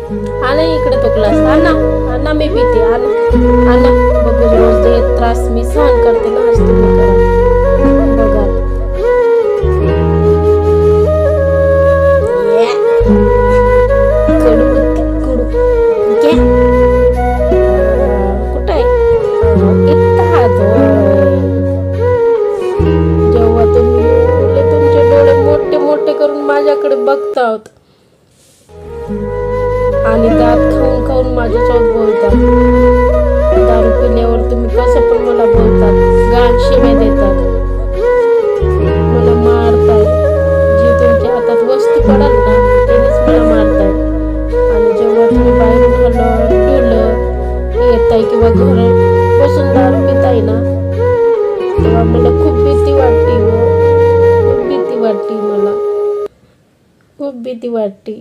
आणा इकडे तो ग्लास, आणा आणा, मी पिते, आणा आणा. बघू रोज ते त्रास मी सहन करते ना, आज तुम्ही करा बघा. कडू कडू घ्या. कुठं आहे? इथं हात होय. जेव्हा तुम्ही तुमचे डोळे मोठे मोठे करून माझ्याकडे बघतात आणि दात खाऊन खाऊन माझ्यासोबत बोलतात. दारू पिल्यावर तुम्ही कसं पण मला बोलतात, गाण शिव्या देतात, मला मारताय. जी तुमच्या हातात वस्तू पडाल ना त्यानेच मला मारताय. आणि जेव्हा तुम्ही बाहेरून डुलं येताय किंवा घर बसून दारू पिताय ना, तेव्हा मला खूप भीती वाटते. खूप भीती वाटते, मला खूप भीती वाटते.